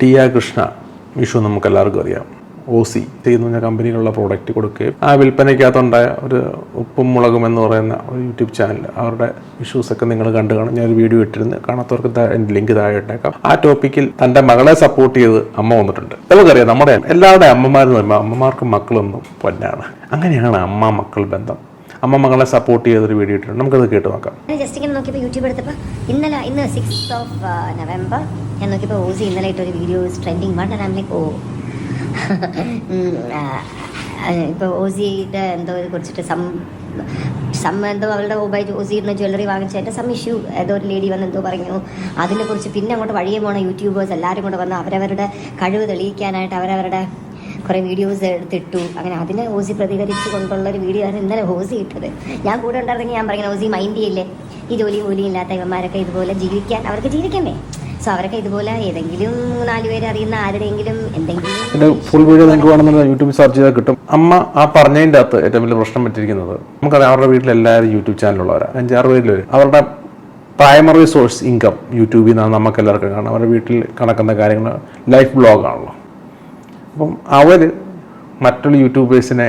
ടിയ കൃഷ്ണ വിഷു നമുക്കെല്ലാവർക്കും അറിയാം. OC ചെയ്യുന്ന പറഞ്ഞ കമ്പനിയിലുള്ള പ്രോഡക്റ്റ് കൊടുക്കുകയും ആ വിൽപ്പനയ്ക്കകത്തുണ്ടായ ഒരു ഉപ്പും മുളകും എന്ന് പറയുന്ന ഒരു യൂട്യൂബ് ചാനൽ അവരുടെ ഇഷ്യൂസൊക്കെ നിങ്ങൾ കണ്ടു കാണും. ഞാനൊരു വീഡിയോ ഇട്ടിരുന്നു, കാണാത്തവർക്ക് എൻ്റെ ലിങ്ക് താഴെ ഇട്ടേക്കാം. ആ ടോപ്പിക്കിൽ തൻ്റെ മകളെ സപ്പോർട്ട് ചെയ്ത് അമ്മ വന്നിട്ടുണ്ട്. നമുക്കറിയാം, നമ്മുടെ എല്ലാവരുടെയും അമ്മമാരെന്ന് പറയുമ്പോൾ അമ്മമാർക്കും മക്കളൊന്നും പൊന്നാണ്. അങ്ങനെയാണ് അമ്മ മക്കൾ ബന്ധം. അമ്മ മകളെ സപ്പോർട്ട് ചെയ്തൊരു വീഡിയോ ഇട്ടിട്ടുണ്ട്, നമുക്കത് കേട്ട് നോക്കാം. ജസ്റ്റ് ഇങ്ങനെ നോക്കിയപ്പോൾ യൂട്യൂബ് എടുത്തപ്പോൾ ഇന്ന് 6th of November ഞാൻ നോക്കിയപ്പോൾ OC ഇന്നലെ ഇട്ടൊരു video trending one and I am like oh ഇപ്പോൾ OCയുടെ എന്തോ കുറിച്ചിട്ട് എന്തോ അവളുടെ OC ഇടുന്ന ജ്വല്ലറി വാങ്ങിച്ചതിൻ്റെ ഇഷ്യൂ ഏതോ ഒരു ലേഡി വന്ന് എന്തോ പറഞ്ഞു. അതിനെക്കുറിച്ച് പിന്നെ അങ്ങോട്ട് വഴിയെ പോണ യൂട്യൂബേഴ്സ് എല്ലാവരും കൂടെ വന്ന് അവരവരുടെ കഴിവ് തെളിയിക്കാനായിട്ട് അവരവരുടെ കുറേ വീഡിയോസ് എടുത്തിട്ടു. അങ്ങനെ അതിനെ OC പ്രതികരിച്ച് കൊണ്ടുള്ളൊരു വീഡിയോ ആണ് ഇന്നലെ OC ഇട്ടത്. ഞാൻ കൂടെ ഉണ്ടായിരുന്നെങ്കിൽ ഞാൻ പറയുന്നത് OC മൈൻഡ് ചെയ്യില്ലേ, ഈ ജോലിയും ഇല്ലാത്ത ഇവന്മാരൊക്കെ ഇതുപോലെ ജീവിക്കാൻ അവർക്ക് ജീവിക്കണ്ടേ. സോ അവരൊക്കെ ഇതുപോലെ ഏതെങ്കിലും 4 പേര് അറിയുന്ന ആരുടെയെങ്കിലും എന്തെങ്കിലും ഫുൾ വീഡിയോ നിങ്ങൾക്ക് വേണമെന്നുള്ള യൂട്യൂബ് സെർച്ച് ചെയ്താൽ കിട്ടും. അമ്മ ആ പറഞ്ഞതിൻ്റെ അകത്ത് ഏറ്റവും വലിയ പ്രശ്നം പറ്റിയിരിക്കുന്നത്, നമുക്കറിയാം അവരുടെ വീട്ടിൽ എല്ലാവരും യൂട്യൂബ് ചാനലുള്ളവരാണ്. 5-6 പേരിൽ വരും. അവരുടെ പ്രൈമറി സോഴ്സ് ഇൻകം യൂട്യൂബിൽ നിന്നാണ് നമുക്ക് എല്ലാവർക്കും കാണാം. അവരുടെ വീട്ടിൽ നടക്കുന്ന കാര്യങ്ങൾ ലൈഫ് ബ്ലോഗാണല്ലോ. അപ്പം അവർ മറ്റുള്ള യൂട്യൂബേഴ്സിനെ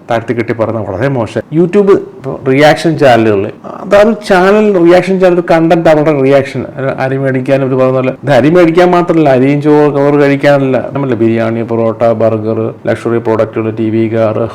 താഴ്ത്തി കെട്ടി പറയുന്നത് വളരെ മോശം. യൂട്യൂബ് ഇപ്പോൾ റിയാക്ഷൻ ചാനലുകളിൽ അതൊരു ചാനൽ റിയാക്ഷൻ ചാനൽ കണ്ടന്റ് അവരുടെ റിയാക്ഷൻ അരി മേടിക്കാൻ അവർ പറയുന്ന പോലെ ഇത് അരി മേടിക്കാൻ മാത്രമല്ല, അരിയും ചോറ് കഴിക്കാനല്ല. നമ്മളല്ല ബിരിയാണി, പൊറോട്ട, ബർഗർ, ലക്ഷറി പ്രോഡക്റ്റുകൾ, TV, കാറ്,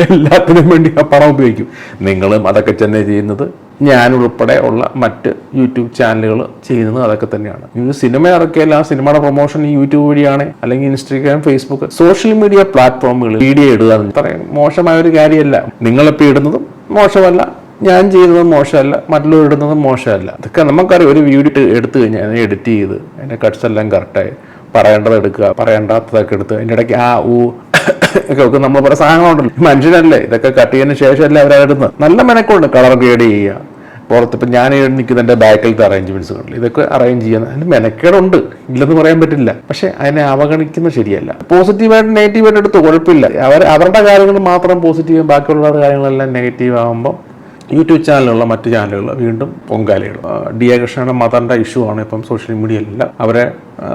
എല്ലാത്തിനും വേണ്ടി ആ പണം ഉപയോഗിക്കും. നിങ്ങളും അതൊക്കെ തന്നെ ചെയ്യുന്നത്. ഞാനുൾപ്പെടെ ഉള്ള മറ്റ് യൂട്യൂബ് ചാനലുകൾ ചെയ്യുന്നത് അതൊക്കെ തന്നെയാണ്. ഇത് സിനിമ ഇറക്കിയാൽ ആ സിനിമയുടെ പ്രൊമോഷൻ ഈ യൂട്യൂബ് വഴിയാണ്, അല്ലെങ്കിൽ ഇൻസ്റ്റാഗ്രാം, ഫേസ്ബുക്ക്, സോഷ്യൽ മീഡിയ പ്ലാറ്റ്ഫോമുകൾ വീഡിയോ ഇടുക അത്രയും മോശമായ ഒരു കാര്യമല്ല. നിങ്ങളിപ്പോൾ ഇടുന്നതും മോശമല്ല, ഞാൻ ചെയ്യുന്നതും മോശമല്ല, മറ്റുള്ളവർ ഇടുന്നതും മോശമല്ല. ഇതൊക്കെ നമുക്കറിയാം. ഒരു വീഡിയോ എടുത്തു കഴിഞ്ഞാൽ അതിനെ എഡിറ്റ് ചെയ്ത് അതിൻ്റെ കട്ട്സ് എല്ലാം കറക്റ്റായി പറയേണ്ടത് എടുക്കുക, പറയേണ്ടാത്തതൊക്കെ എടുത്ത് അതിൻ്റെ ഇടയ്ക്ക് ഒക്കെ നമ്മൾ പല സാധനങ്ങളുണ്ടല്ലോ. മനുഷ്യനല്ലേ, ഇതൊക്കെ കട്ട് ചെയ്തതിന് ശേഷമല്ലേ അവരടുന്നത്. നല്ല മെനക്കുണ്ട് കളർ ഗ്രേഡ് ചെയ്യുക. പുറത്തിപ്പോൾ ഞാൻ നിൽക്കുന്നതിൻ്റെ ബാക്കിലത്തെ അറേഞ്ച്മെൻറ്റ്സ് കണ്ടില്ല, ഇതൊക്കെ അറേഞ്ച് ചെയ്യാൻ അതിന് മെനക്കേടുണ്ട്, ഇല്ലെന്ന് പറയാൻ പറ്റില്ല. പക്ഷെ അതിനെ അവഗണിക്കുന്നത് ശരിയല്ല. പോസിറ്റീവായിട്ട് നെഗറ്റീവായിട്ട് എടുത്ത് കുഴപ്പമില്ല. അവരുടെ കാര്യങ്ങൾ മാത്രം പോസിറ്റീവും ബാക്കിയുള്ളവരുടെ കാര്യങ്ങളെല്ലാം നെഗറ്റീവ് ആകുമ്പോൾ യൂട്യൂബ് ചാനലുള്ള മറ്റ് ചാനലുകൾ വീണ്ടും പൊങ്കാലയിടും. ടിയ കൃഷ്ണയുടെ മദറിൻ്റെ ഇഷ്യൂ ആണ് ഇപ്പം സോഷ്യൽ മീഡിയയിലെല്ലാം അവരെ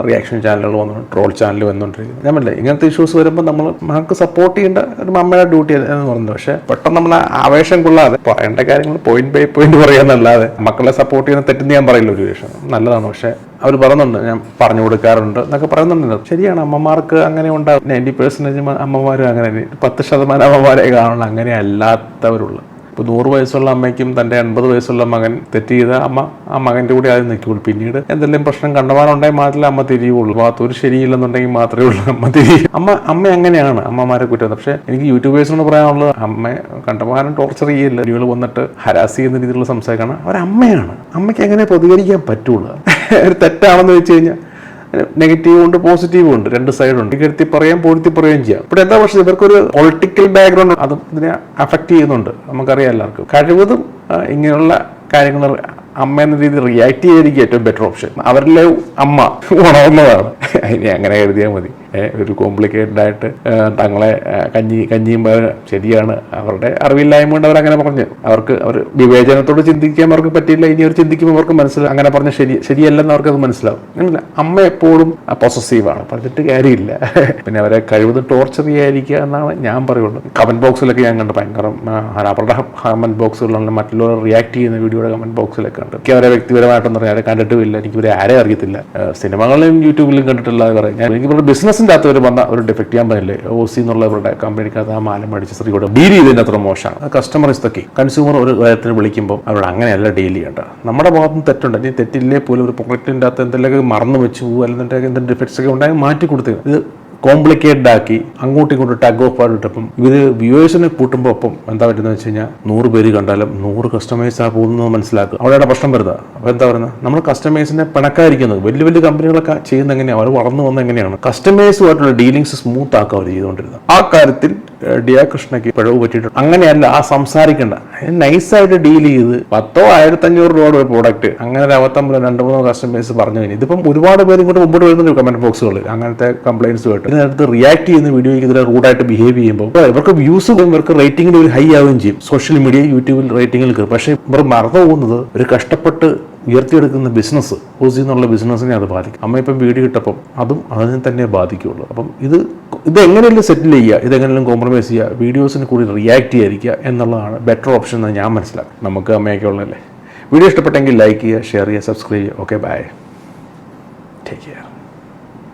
റിയാക്ഷൻ ചാനലുകൾ വന്നു, ട്രോൾ ചാനൽ വന്നുകൊണ്ടിരിക്കുന്നത്. ഞാനല്ലേ ഇങ്ങനത്തെ ഇഷ്യൂസ് വരുമ്പോൾ നമുക്ക് സപ്പോർട്ട് ചെയ്യേണ്ട ഒരു അമ്മയുടെ ഡ്യൂട്ടി എന്ന് പറയുന്നത്. പക്ഷേ പെട്ടെന്ന് നമ്മൾ ആവേശം കൊള്ളാതെ പറയേണ്ട കാര്യങ്ങൾ പോയിന്റ് ബൈ പോയിന്റ് പറയാന്നല്ലാതെ മക്കളെ സപ്പോർട്ട് ചെയ്യുന്ന തെറ്റെന്ന് ഞാൻ പറയില്ല. ഒരു വിഷയം നല്ലതാണ്, പക്ഷേ അവർ പറയുന്നുണ്ട്, ഞാൻ പറഞ്ഞു കൊടുക്കാറുണ്ട് എന്നൊക്കെ പറയുന്നുണ്ട്. ശരിയാണ്, അമ്മമാർക്ക് അങ്ങനെ ഉണ്ടാകും. 90% അമ്മമാരും അങ്ങനെ, 10% അമ്മമാരെ കാണുള്ളൂ അങ്ങനെ അല്ലാത്തവരുള്ളൂ. ഇപ്പോൾ 100 വയസ്സുള്ള അമ്മയ്ക്കും തൻ്റെ 80 വയസ്സുള്ള മകൻ തെറ്റ് ചെയ്ത അമ്മ ആ മകൻ്റെ കൂടെ ആദ്യം നിൽക്കുകയുള്ളൂ. പിന്നീട് എന്തെങ്കിലും പ്രശ്നം കണ്ടമാനുണ്ടെങ്കിൽ മാത്രമേ അമ്മ തിരിയുള്ളൂ. ഭാഗത്തൊരു ശരിയില്ലെന്നുണ്ടെങ്കിൽ മാത്രമേ ഉള്ളൂ അമ്മ തിരിയും. അമ്മ അങ്ങനെയാണ് അമ്മമാരെ കുറ്റം. പക്ഷേ എനിക്ക് യൂട്യൂബേഴ്സിനോട് പറയാനുള്ളത്, അമ്മയെ കണ്ടമാനം ടോർച്ചർ ചെയ്യില്ല. കുട്ടികൾ വന്നിട്ട് ഹരാസ് ചെയ്യുന്ന രീതിയിലുള്ള സംസാരിക്കണം. അവരമ്മയാണ്, അമ്മയ്ക്ക് എങ്ങനെ പ്രതികരിക്കാൻ പറ്റുള്ളൂ. ഒരു തെറ്റാണെന്ന് വെച്ച് കഴിഞ്ഞാൽ നെഗറ്റീവും ഉണ്ട് പോസിറ്റീവും ഉണ്ട്, 2 സൈഡുണ്ട്. ഇകഴ്ത്തി പറയാം, പൊഴുത്തി പറയുകയും ചെയ്യാം. ഇവിടെ എന്താ പക്ഷേ ഇവർക്കൊരു പൊളിറ്റിക്കൽ ബാക്ക്ഗ്രൗണ്ട് അതും ഇതിനെ അഫക്റ്റ് ചെയ്യുന്നുണ്ട്. നമുക്കറിയാം എല്ലാവർക്കും. കഴിവതും ഇങ്ങനെയുള്ള കാര്യങ്ങൾ അമ്മ എന്ന രീതിയിൽ റിയാക്ട് ചെയ്യാതിരിക്കും ഏറ്റവും ബെറ്റർ ഓപ്ഷൻ. അവരിലെ അമ്മ ഉണർന്നതാണ്, അതിനെ അങ്ങനെ കരുതിയാൽ മതി. ഒരു കോംപ്ലിക്കേറ്റഡ് ആയിട്ട് തങ്ങളെ കഞ്ഞിയും ശരിയാണ്, അവരുടെ അറിവില്ലായ്മ കൊണ്ട് അവരങ്ങനെ പറഞ്ഞു. അവർ വിവേചനത്തോട് ചിന്തിക്കാൻ അവർക്ക് പറ്റില്ല. ഇനി അവർ ചിന്തിക്കുമ്പോൾ അവർക്ക് മനസ്സിലാവും അങ്ങനെ പറഞ്ഞ ശരിയല്ലെന്ന് അവർക്കത് മനസ്സിലാവും. അമ്മ എപ്പോഴും പോസസീവാണ്, പറഞ്ഞിട്ട് കാര്യമില്ല. പിന്നെ അവരെ കഴിവതും ടോർച്ചർ ചെയ്യാതിരിക്കുക എന്നാണ് ഞാൻ പറയുള്ളൂ. കമന്റ് ബോക്സിലൊക്കെ ഞാൻ കണ്ട് ഭയങ്കര അവരുടെ കമന്റ് ബോക്സുകളിലുള്ള മറ്റുള്ളവർ റിയാക്ട് ചെയ്യുന്ന വീഡിയോയുടെ കമന്റ് ബോക്സിലൊക്കെ ഉണ്ട്. എനിക്ക് അവരെ വ്യക്തിപരമായിട്ടൊന്നും അറിയാം, കണ്ടിട്ടുമില്ല. എനിക്ക് ഇവരെ ആരെ അറിയത്തില്ല. സിനിമകളിലും യൂട്യൂബിലും കണ്ടിട്ടില്ലാതെ പറയാം. എനിക്ക് ഇവരുടെ ബിസിനസ്സിൻ്റെ അകത്ത് ഒരു വന്ന ഒരു ഡിഫക്റ്റ് ഞാൻ പറഞ്ഞില്ലേ, OC എന്നുള്ള ഇവരുടെ കമ്പനിക്കകത്ത് ആ മാല മേടിച്ച് സ്ത്രീയോട് ഡീൽ ചെയ്തതിന് അത്ര മോശമാണ്. Customer is the key. Consumer ഒരു കാര്യത്തിന് വിളിക്കുമ്പോൾ അവരോട് അങ്ങനെയല്ല ഡീൽ ചെയ്യേണ്ടത്. നമ്മുടെ ഭാഗത്തും തെറ്റുണ്ട്. ഇനി തെറ്റില്ലേ പോലും ഒരു പോക്കറ്റിൻ്റെ അകത്ത് എന്തെങ്കിലും മറന്നു വെച്ച് പോകും, അല്ലെങ്കിൽ എന്തെങ്കിലും ഡിഫക്ട്സ് ഒക്കെ ഉണ്ടായി മാറ്റി കൊടുത്ത് ഇത് കോംപ്ലിക്കേറ്റഡ് ആക്കി അങ്ങോട്ടും ഇങ്ങോട്ടും ടഗ് ഓഫ് ആയിട്ടപ്പം ഇവർ വ്യൂവേഴ്സിനെ കൂട്ടുമ്പോൾ ഒപ്പം എന്താ പറ്റുന്നത് വെച്ച് കഴിഞ്ഞാൽ 100 പേര് കണ്ടാലും 100 കസ്റ്റമേഴ്സാണ് പോകുന്നത് മനസ്സിലാക്കുക. അവിടെയാണ് പ്രശ്നം വരുന്നത്. അപ്പോൾ എന്താ പറയുന്നത്, നമ്മൾ കസ്റ്റമേഴ്സിനെ പിണക്കായിരിക്കുന്നത്. വലിയ കമ്പനികളൊക്കെ ചെയ്യുന്നത് എങ്ങനെയാണ്, അവർ വളർന്നു വന്നത് എങ്ങനെയാണ്, കസ്റ്റമേഴ്സുമായിട്ടുള്ള ഡീലിങ്സ് സ്മൂത്ത് ആക്കുക അവർ ചെയ്തുകൊണ്ടിരുന്നത്. ആ കാര്യത്തിൽ ടിയ കൃഷ്ണയ്ക്ക് പിഴവ് പറ്റിയിട്ടുണ്ട്. അങ്ങനെയല്ല, ആ സംസാരിക്കേണ്ട നൈസായിട്ട് ഡീൽ ചെയ്ത് 10,000-1500 രൂപ ഒരു പ്രോഡക്റ്റ് അങ്ങനെ ഒരു 2-3 കസ്റ്റമേഴ്സ് പറഞ്ഞു കഴിഞ്ഞു. ഇതിപ്പം ഒരുപാട് പേര് ഇങ്ങോട്ട് മുമ്പോട്ട് വരുന്നുണ്ട് കമന്റ് ബോക്സുകളിൽ അങ്ങനത്തെ കംപ്ലയിൻസ് കേട്ട്. ഇതിനകത്ത് റിയാക്ട് ചെയ്യുന്ന വീഡിയോയ്ക്ക് ഇതിൽ റൂഡായിട്ട് ബിഹേവ് ചെയ്യുമ്പോൾ ഇവർക്ക് വ്യൂസ് ഇവർക്ക് റേറ്റിംഗിൽ ഒരു ഹൈ ആവുകയും ചെയ്യും. സോഷ്യൽ മീഡിയ യൂട്യൂബിൽ റേറ്റിംഗിൽ കയറും. പക്ഷേ ഇവർ മറന്നു പോകുന്നത് ഒരു കഷ്ടപ്പെട്ട് ഉയർത്തിയെടുക്കുന്ന ബിസിനസ്, ഓസി എന്നുള്ള ബിസിനസ്സിനെ അത് ബാധിക്കും. അമ്മ ഇപ്പം വീഡിയോ ഇട്ടപ്പം അതും അതിനെ തന്നെ ബാധിക്കുകയുള്ളൂ. അപ്പം ഇതെങ്ങനെയെങ്കിലും സെറ്റിൽ ചെയ്യുക, ഇതെങ്ങനെയും കോംപ്രമൈസ് ചെയ്യുക, വീഡിയോസിന് കൂടി റിയാക്ട് ചെയ്യാതിരിക്കുക എന്നുള്ളതാണ് ബെറ്റർ ഓപ്ഷൻ എന്ന് ഞാൻ മനസ്സിലാക്കും. നമുക്ക് അമ്മയൊക്കെ ഉള്ളതല്ലേ. വീഡിയോ ഇഷ്ടപ്പെട്ടെങ്കിൽ ലൈക്ക് ചെയ്യുക, ഷെയർ ചെയ്യുക, സബ്സ്ക്രൈബ് ചെയ്യുക. Okay, bye, take care.